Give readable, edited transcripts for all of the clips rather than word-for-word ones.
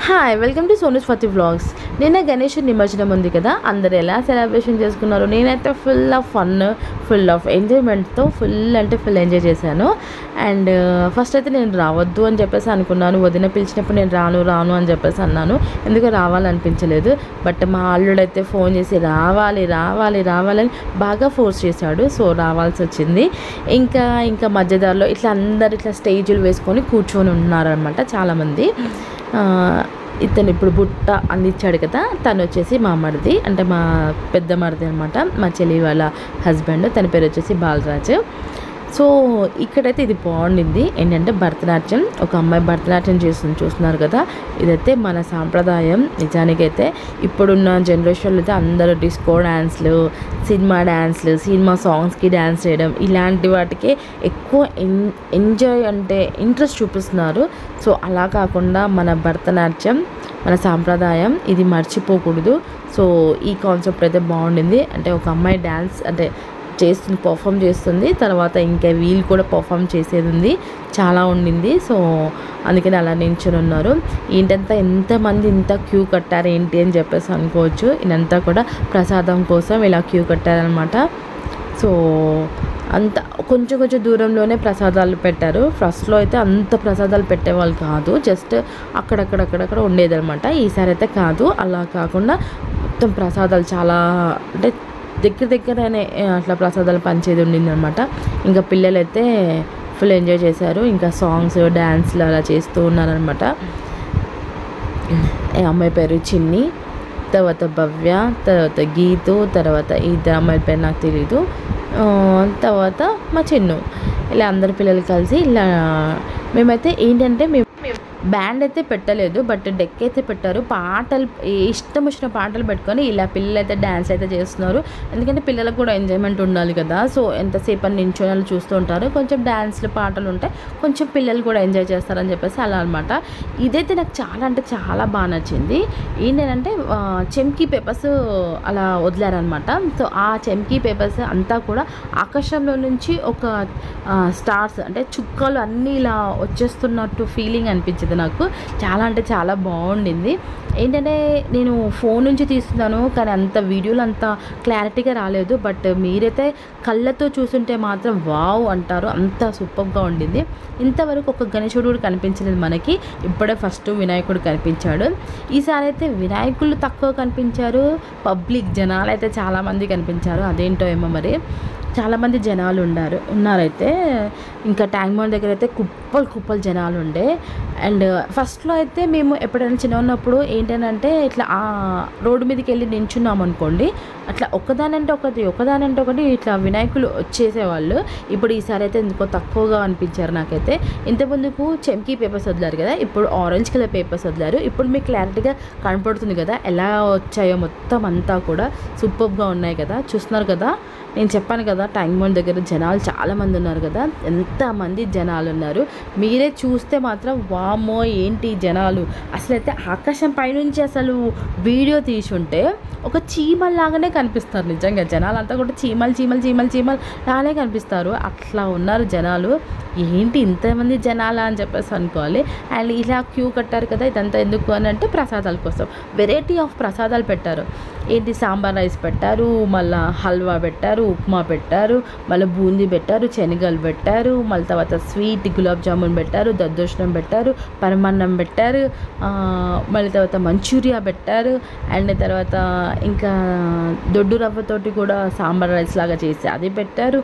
Hi welcome to Sonu's ఫతి vlogs. నిన్న గణేష్ నిమజ్జనం ఉంది కదా, అందరు ఎలా సెలబ్రేషన్ చేసుకున్నారు. నేనైతే full of fun, full of ఎంజాయ్మెంట్తో ఫుల్ ఎంజాయ్ చేశాను. అండ్ ఫస్ట్ అయితే నేను రావద్దు అని చెప్పేసి అనుకున్నాను. వదిన పిలిచినప్పుడు నేను రాను అని చెప్పేసి అన్నాను, ఎందుకు రావాలనిపించలేదు. బట్ మా అల్లుడైతే ఫోన్ చేసి రావాలని బాగా ఫోర్స్ చేశాడు. సో రావాల్సి వచ్చింది. ఇంకా మధ్యదారిలో ఇట్లా అందరు ఇట్లా స్టేజులు వేసుకొని కూర్చొని ఉన్నారనమాట చాలామంది. ఇతను ఇప్పుడు బుట్ట అందించాడు కదా, తను వచ్చేసి మా మరిది, అంటే మా పెద్ద మరిది అనమాట, మా చెల్లి వాళ్ళ హస్బెండ్. తన పేరు వచ్చేసి బాలరాజు. సో ఇక్కడైతే ఇది బాగుండింది. ఏంటంటే భరతనాట్యం, ఒక అమ్మాయి భరతనాట్యం చేస్తుంది, చూస్తున్నారు కదా. ఇదైతే మన సాంప్రదాయం. నిజానికైతే ఇప్పుడున్న జనరేషన్లో అయితే అందరూ డిస్కో డ్యాన్స్లు, సినిమా సాంగ్స్కి డ్యాన్స్ చేయడం, ఇలాంటి వాటికే ఎక్కువ ఎంజాయ్ అంటే ఇంట్రెస్ట్ చూపిస్తున్నారు. సో అలా కాకుండా మన భరతనాట్యం, మన సాంప్రదాయం ఇది మర్చిపోకూడదు. సో ఈ కాన్సెప్ట్ అయితే బాగుండింది. అంటే ఒక అమ్మాయి డ్యాన్స్ అంటే పర్ఫామ్ చేస్తుంది, తర్వాత ఇంకా వీళ్ళు కూడా పర్ఫామ్ చేసేది ఉంది, చాలా ఉండింది. సో అందుకని అలా నించుని ఉన్నారు. ఏంటంతా ఎంతమంది ఇంత క్యూ కట్టారు ఏంటి అని చెప్పేసి అనుకోవచ్చు. ఇదంతా కూడా ప్రసాదం కోసం ఇలా క్యూ కట్టారనమాట. సో అంత కొంచెం దూరంలోనే ప్రసాదాలు పెట్టారు. ఫస్ట్లో అయితే అంత ప్రసాదాలు పెట్టేవాళ్ళు కాదు, జస్ట్ అక్కడక్కడ ఉండేదన్నమాట. ఈసారి అయితే కాదు, అలా కాకుండా మొత్తం ప్రసాదాలు చాలా అంటే దగ్గరనే అట్లా ప్రసాదాలు పంచేది ఉండింది అనమాట. ఇంకా పిల్లలైతే ఫుల్ ఎంజాయ్ చేశారు. ఇంకా సాంగ్స్, డ్యాన్స్లు అలా చేస్తూ ఉన్నారనమాట. అమ్మాయి పేరు చిన్ని, తర్వాత భవ్య, తర్వాత గీతు, తర్వాత ఇద్దరు అమ్మాయి పేరు నాకు తెలీదు, తర్వాత మా చిన్ను. ఇలా అందరు పిల్లలు కలిసి ఇలా మేమైతే ఏంటంటే బ్యాండ్ అయితే పెట్టలేదు, బట్ డెక్ అయితే పెట్టారు. పాటలు ఇష్టం వచ్చిన పాటలు పెట్టుకొని ఇలా పిల్లలు అయితే డ్యాన్స్ అయితే చేస్తున్నారు. ఎందుకంటే పిల్లలకు కూడా ఎంజాయ్మెంట్ ఉండాలి కదా. సో ఎంతసేపు అని నించొని చూస్తూ ఉంటారు. కొంచెం డ్యాన్స్లు, పాటలు ఉంటాయి, కొంచెం పిల్లలు కూడా ఎంజాయ్ చేస్తారని చెప్పేసి అలా అనమాట. ఇదైతే నాకు చాలా అంటే చాలా బాగా నచ్చింది. ఏంటంటే చెమ్కీ పేపర్స్ అలా వదిలారనమాట. సో ఆ చెమ్కీ పేపర్స్ అంతా కూడా ఆకాశంలో నుంచి ఒక స్టార్స్ అంటే చుక్కలు అన్నీ ఇలా వచ్చేస్తున్నట్టు ఫీలింగ్ అనిపించింది నాకు. చాలా అంటే చాలా బాగుండింది. ఏంటంటే నేను ఫోన్ నుంచి తీస్తున్నాను, కానీ అంత వీడియోలు అంత క్లారిటీగా రాలేదు. బట్ మీరైతే కళ్ళతో చూస్తుంటే మాత్రం వావ్ అంటారు, అంత సూపర్గా ఉండింది. ఇంతవరకు ఒక గణేశుడు కూడా కనిపించలేదు మనకి, ఇప్పుడే ఫస్ట్ వినాయకుడు కనిపించాడు. ఈసారి అయితే వినాయకులు తక్కువ కనిపించారు, పబ్లిక్ జనాలు అయితే చాలామంది కనిపించారు. అదేంటో ఏమో మరి, చాలామంది జనాలు ఉన్నారైతే. ఇంకా ట్యాంక్ బండ్ దగ్గర అయితే కుప్పలు జనాలు ఉండే. అండ్ ఫస్ట్లో అయితే మేము ఎప్పుడైనా చిన్న ఉన్నప్పుడు ఏంటంటే ఇట్లా రోడ్డు మీదకి వెళ్ళి నించున్నాం అనుకోండి, అట్లా ఒకదానంటే ఒకటి ఇట్లా వినాయకులు వచ్చేసేవాళ్ళు. ఇప్పుడు ఈసారి అయితే ఎందుకో తక్కువగా అనిపించారు నాకైతే. ఇంతకుముందుకు చెమ్కీ పేపర్స్ వదిలారు కదా, ఇప్పుడు ఆరెంజ్ కలర్ పేపర్స్ వదిలారు. ఇప్పుడు మీకు క్లారిటీగా కనపడుతుంది కదా ఎలా వచ్చాయో, మొత్తం అంతా కూడా సూపర్గా ఉన్నాయి కదా, చూస్తున్నారు కదా. నేను చెప్పాను కదా ట్యాంక్ బండ్ దగ్గర జనాలు చాలామంది ఉన్నారు కదా, ఎంతమంది జనాలు ఉన్నారు. మీరే చూస్తే మాత్రం వామ్మో ఏంటి జనాలు. అసలైతే ఆకాశం పైనుంచి అసలు వీడియో తీసుంటే ఒక చీమల్లాగానే కనిపిస్తారు. నిజంగా జనాలు అంతా కూడా చీమలు లానే కనిపిస్తారు. అట్లా ఉన్నారు జనాలు. ఏంటి ఇంతమంది జనాలా అని చెప్పేసి అనుకోవాలి. అండ్ ఇలా క్యూ కట్టారు కదా, ఇదంతా ఎందుకు అని అంటే ప్రసాదాల కోసం. వెరైటీ ఆఫ్ ప్రసాదాలు పెట్టారు. ఏంటి సాంబార్ రైస్ పెట్టారు, మళ్ళీ హల్వా పెట్టారు, ఉప్మా పెట్టారు, మళ్ళీ బూందీ పెట్టారు, శనగలు పెట్టారు, మళ్ళీ తర్వాత స్వీట్ గులాబ్ జామున్ పెట్టారు, దద్దోజనం పెట్టారు, పరమాన్నం పెట్టారు, మళ్ళీ తర్వాత మంచూరియా పెట్టారు. అండ్ తర్వాత ఇంకా దొడ్డు రవ్వతోటి కూడా సాంబార్ రైస్ లాగా చేసి అది పెట్టారు.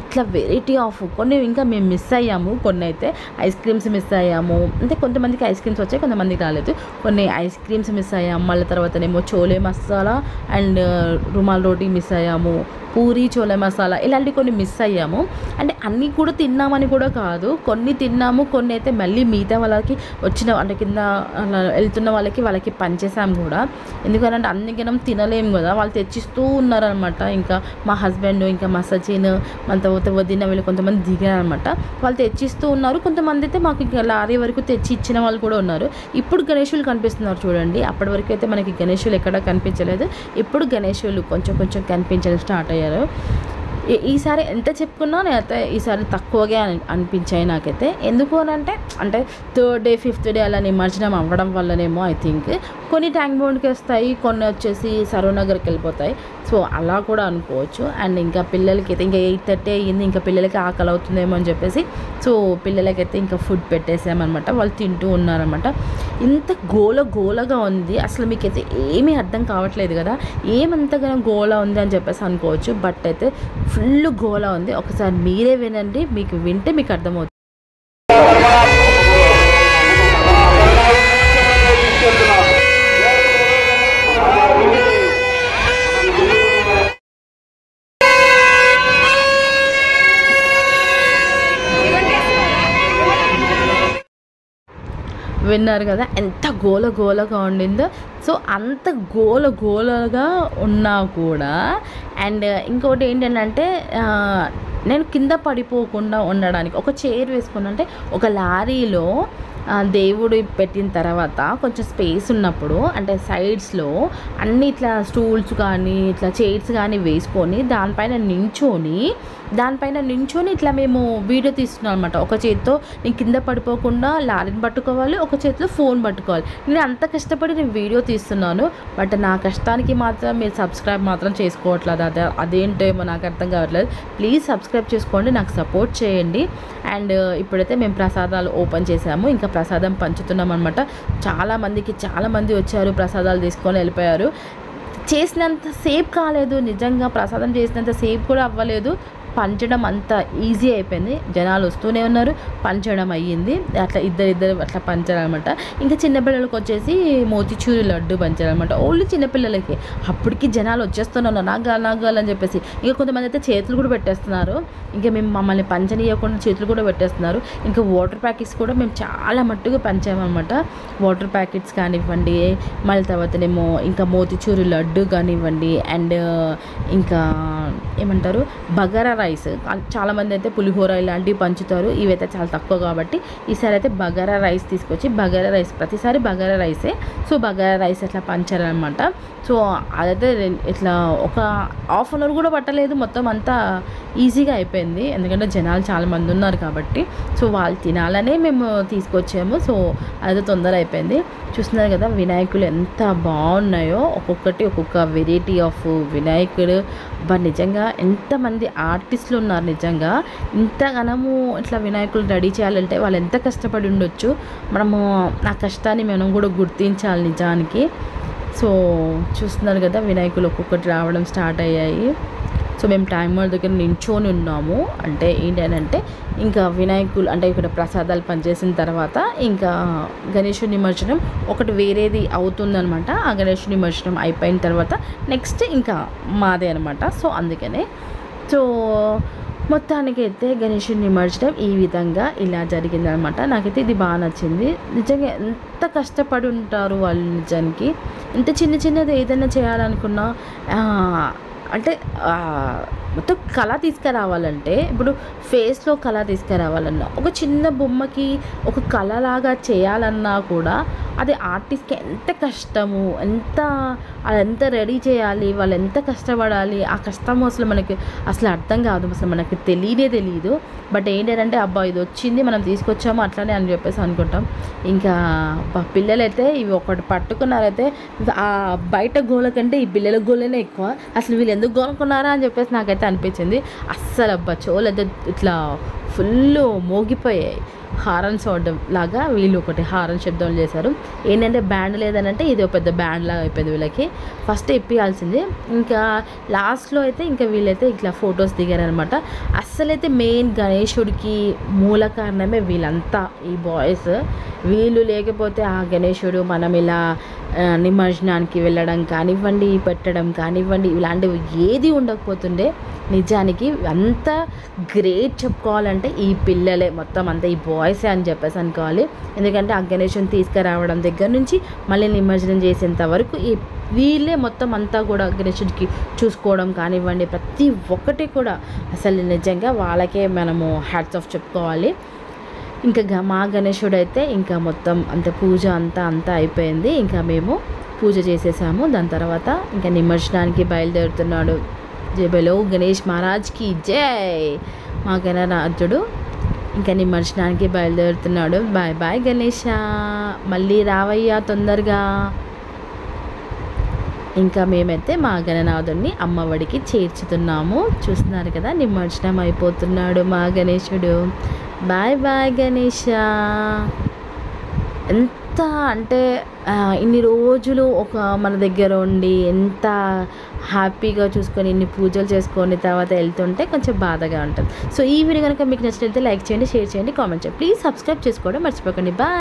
ఇట్లా వెరైటీ ఆఫ్ కొన్ని ఇంకా మేము మిస్ అయ్యాము. కొన్ని అయితే ఐస్ క్రీమ్స్ మిస్ అయ్యాము. అంటే కొంతమందికి ఐస్ క్రీమ్స్ వచ్చాయి, కొంతమందికి రాలేదు. కొన్ని ఐస్ క్రీమ్స్ మిస్ అయ్యాము. మళ్ళీ తర్వాతనేమో chole masala and rumal roti miss అయ్యాము, పూరి చోలే మసాలా ఇలాంటివి కొన్ని మిస్ అయ్యాము. అంటే అన్నీ కూడా తిన్నామని కూడా కాదు, కొన్ని తిన్నాము, కొన్ని అయితే మళ్ళీ మిగతా వాళ్ళకి వచ్చిన అంటే కింద అలా వెళ్తున్న వాళ్ళకి పంచేసాము కూడా. ఎందుకంటే అందుకనం తినలేము కదా, వాళ్ళు తెచ్చిస్తూ ఉన్నారనమాట. ఇంకా మా హస్బెండ్, ఇంకా మా సచిన్, మన తర్వాత వదిన వీళ్ళు కొంతమంది దిగారనమాట. వాళ్ళు తెచ్చిస్తూ ఉన్నారు. కొంతమంది అయితే మాకు ఇంకా లారీ వరకు తెచ్చి ఇచ్చిన వాళ్ళు కూడా ఉన్నారు. ఇప్పుడు గణేశులు కనిపిస్తున్నారు చూడండి. అప్పటి వరకు అయితే మనకి గణేశులు ఎక్కడా కనిపించలేదు. ఇప్పుడు గణేశులు కొంచెం కనిపించడం స్టార్ట్ అయ్యారు. ఈసారి ఎంత చెప్పుకున్నా నేనైతే ఈసారి తక్కువగా అనిపించాయి నాకైతే. ఎందుకు అనంటే అంటే థర్డ్ డే ఫిఫ్త్ డే అలా నిమజ్జనం అవ్వడం వల్లనేమో ఐ థింక్. కొన్ని ట్యాంక్ బండ్కి వస్తాయి, కొన్ని వచ్చేసి సరూనగర్కి వెళ్ళిపోతాయి. సో అలా కూడా అనుకోవచ్చు. అండ్ ఇంకా పిల్లలకి అయితే ఇంకా 8:30 అయ్యింది, ఇంకా పిల్లలకి ఆకలి అవుతుందేమో అని చెప్పేసి సో పిల్లలకైతే ఇంకా ఫుడ్ పెట్టేసామన్నమాట. వాళ్ళు తింటూ ఉన్నారనమాట. ఇంత గోలగా ఉంది అసలు, మీకైతే ఏమీ అర్థం కావట్లేదు కదా ఏమంతగా గోల ఉంది అని చెప్పేసి అనుకోవచ్చు. బట్ అయితే ఫుల్ గోల ఉంది. ఒకసారి మీరే వినండి, మీకు వింటే మీకు అర్థమవుతుంది. విన్నారు కదా ఎంత గోలగా ఉండిందో. సో అంత గోలగా ఉన్నా కూడా అండ్ ఇంకోటి ఏంటంటే నేను కింద పడిపోకుండా ఉండడానికి ఒక చైర్ వేసుకున్నా. అంటే ఒక లారీలో దేవుడు పెట్టిన తర్వాత కొంచెం స్పేస్ ఉన్నప్పుడు అంటే సైడ్స్లో అన్ని ఇట్లా స్టూల్స్ కానీ ఇట్లా చైర్స్ కానీ వేసుకొని దానిపైన నించొని ఇట్లా మేము వీడియో తీస్తున్నాం అనమాట. ఒక చేతితో నేను కింద పడిపోకుండా లారీని పట్టుకోవాలి, ఒక చేతిలో ఫోన్ పట్టుకోవాలి. నేను అంత కష్టపడి నేను వీడియో తీస్తున్నాను. బట్ నా కష్టానికి మాత్రం మీరు సబ్స్క్రైబ్ మాత్రం చేసుకోవట్లేదు. అదేంటేమో నాకు అర్థం కావట్లేదు. ప్లీజ్ సబ్స్క్రైబ్ చేసుకోండి, నాకు సపోర్ట్ చేయండి. అండ్ ఇప్పుడైతే మేము ప్రసాదాలు ఓపెన్ చేసాము, ఇంకా ప్రసాదం పంచుతున్నాం అనమాట. చాలామంది వచ్చారు, ప్రసాదాలు తీసుకొని వెళ్ళిపోయారు. చేసినంత సేపు కాలేదు, నిజంగా ప్రసాదం చేసినంత సేపు కూడా అవ్వలేదు. పంచడం అంత ఈజీ అయిపోయింది. జనాలు వస్తూనే ఉన్నారు, పంచడం అయ్యింది. అట్లా ఇద్దరు అట్లా పంచారనమాట. ఇంకా చిన్నపిల్లలకి వచ్చేసి మోతిచూరు లడ్డు పంచారనమాట. ఓన్లీ చిన్నపిల్లలకి. అప్పటికి జనాలు వచ్చేస్తున్నారు నాగాలని చెప్పేసి. ఇంకా కొంతమంది అయితే చేతులు కూడా పెట్టేస్తున్నారు. ఇంకా మేము మమ్మల్ని పంచనీయకుండా చేతులు కూడా పెట్టేస్తున్నారు. ఇంకా వాటర్ ప్యాకెట్స్ కూడా మేము చాలా మట్టుగా పంచామన్నమాట. వాటర్ ప్యాకెట్స్ కానివ్వండి, మళ్ళీ తర్వాతనేమో ఇంకా మోతిచూరు లడ్డు కానివ్వండి, అండ్ ఇంకా ఏమంటారు బగారా రైస్. చాలామంది అయితే పులిహోర ఇలాంటివి పంచుతారు. ఇవైతే చాలా తక్కువ కాబట్టి ఈసారి అయితే బగారా రైస్ తీసుకొచ్చి బగారా రైస్ ప్రతిసారి బగారా రైసే. సో బగారా రైస్ అట్లా పంచారనమాట. సో అదైతే ఇట్లా ఒక హాఫ్ అన్ అవర్ కూడా పట్టలేదు, మొత్తం అంతా ఈజీగా అయిపోయింది. ఎందుకంటే జనాలు చాలామంది ఉన్నారు కాబట్టి. సో వాళ్ళు తినాలనే మేము తీసుకొచ్చాము. సో అదైతే తొందర అయిపోయింది. చూస్తున్నారు కదా వినాయకులు ఎంత బాగున్నాయో, ఒక్కొక్క వెరైటీ ఆఫ్ వినాయకుడు. బట్ నిజంగా ఎంతమంది ఆర్టిస్టులు ఉన్నారు. నిజంగా ఇంతగానము ఇట్లా వినాయకులు రెడీ చేయాలంటే వాళ్ళు ఎంత కష్టపడి ఉండొచ్చు. మనము ఆ కష్టాన్ని మనం కూడా గుర్తించాలి నిజానికి. సో చూస్తున్నారు కదా వినాయకులు ఒక్కొక్కటి రావడం స్టార్ట్ అయ్యాయి. సో మేము టైమర్ దగ్గర నించొని ఉన్నాము. అంటే ఏంటంటే ఇంకా వినాయకులు అంటే ఇక్కడ ప్రసాదాలు పనిచేసిన తర్వాత ఇంకా గణేశుని నిమజ్జనం ఒకటి వేరేది అవుతుందనమాట. ఆ గణేశుని నిమజ్జనం అయిపోయిన తర్వాత నెక్స్ట్ ఇంకా మాదే అనమాట. సో అందుకనే సో మొత్తానికి అయితే గణేశుని నిమజ్జనం ఈ విధంగా ఇలా జరిగిందనమాట. నాకైతే ఇది బాగా నచ్చింది. నిజంగా ఎంత కష్టపడి ఉంటారు వాళ్ళు. నిజానికి ఎంత చిన్నది ఏదైనా చేయాలనుకున్నా అంటే మొత్తం కళ తీసుకురావాలంటే ఇప్పుడు ఫేస్లో కళ తీసుకురావాలన్నా ఒక చిన్న బొమ్మకి ఒక కళలాగా చేయాలన్నా కూడా అది ఆర్టిస్ట్కి ఎంత కష్టము, ఎంత రెడీ చేయాలి, వాళ్ళు ఎంత కష్టపడాలి. ఆ కష్టం అసలు అర్థం కాదు, అసలు మనకి తెలియదు. బట్ ఏంటంటే అబ్బా ఇది వచ్చింది మనం తీసుకొచ్చాము అట్లానే అని చెప్పేసి అనుకుంటాం. ఇంకా పిల్లలైతే ఇవి ఒకటి పట్టుకున్నారైతే ఆ బయట గోల కంటే ఈ పిల్లల గోలనే ఎక్కువ. అసలు వీళ్ళు ఎందుకు గోలుకున్నారా అని చెప్పేసి నాకైతే అనిపించింది. అస్సలు అబ్బా చెవులైతే ఇట్లా ఫుల్ మోగిపోయాయి. హారన్ సౌండ్ లాగా వీళ్ళు ఒకటి హారన్ శబ్దం చేశారు. ఏంటంటే బ్యాండ్ లేదనంటే ఇది ఒక పెద్ద బ్యాండ్ లాగా అయిపోయింది వీళ్ళకి. ఫస్ట్ ఇప్పియాల్సింది. ఇంకా లాస్ట్లో అయితే ఇంకా వీళ్ళైతే ఇట్లా ఫొటోస్ దిగారనమాట. అస్సలైతే మెయిన్ గణేశుడికి మూల కారణమే వీళ్ళంతా, ఈ బాయ్స్. వీళ్ళు లేకపోతే ఆ గణేశుడు మనం ఇలా నిమజ్జనానికి వెళ్ళడం కానివ్వండి, పెట్టడం కానివ్వండి, ఇలాంటివి ఏది ఉండకపోతుండే. నిజానికి అంత గ్రేట్ చెప్పుకోవాలంటే ఈ పిల్లలే, మొత్తం అంతా ఈ బాయ్సే అని చెప్పేసి అనుకోవాలి. ఎందుకంటే ఆ గణేశుని తీసుకురావడం దగ్గర నుంచి మళ్ళీ నిమజ్జనం చేసేంత వరకు ఈ వీళ్ళే మొత్తం అంతా కూడా గణేశుడికి చూసుకోవడం కానివ్వండి, ప్రతి ఒక్కటి కూడా అసలు నిజంగా వాళ్ళకే మనము హ్యాట్స్ ఆఫ్ చెప్పుకోవాలి. ఇంకా మా గణేశుడు అయితే ఇంకా మొత్తం అంత పూజ అంతా అయిపోయింది. ఇంకా మేము పూజ చేసేసాము. దాని తర్వాత ఇంకా నిమజ్జనానికి బయలుదేరుతున్నాడు జయబలో గణేష్ మహారాజ్కి జై. మా గణరాజుడు ఇంకా నిమజ్జనానికి బయలుదేరుతున్నాడు. బాయ్ బాయ్ గణేష, మళ్ళీ రావయ్యా తొందరగా. ఇంకా మేమైతే మా గణనాథుడిని అమ్మఒడికి చేర్చుతున్నాము. చూస్తున్నారు కదా, నిమజ్జనం అయిపోతున్నాడు మా గణేశుడు. Bye bye Ganesha. ఎంత అంటే ఇన్ని రోజులు ఒక మన దగ్గర ఉండి ఎంత హ్యాపీగా చూసుకొని ఇన్ని పూజలు చేసుకొని తర్వాత వెళ్తుంటే కొంచెం బాధగా ఉంటుంది. సో ఈ వీడియో కనుక మీకు నచ్చినట్లయితే లైక్ చేయండి, షేర్ చేయండి, కామెంట్ చేయండి. ప్లీజ్ సబ్స్క్రైబ్ చేసుకోవడం మర్చిపోకండి. బాయ్.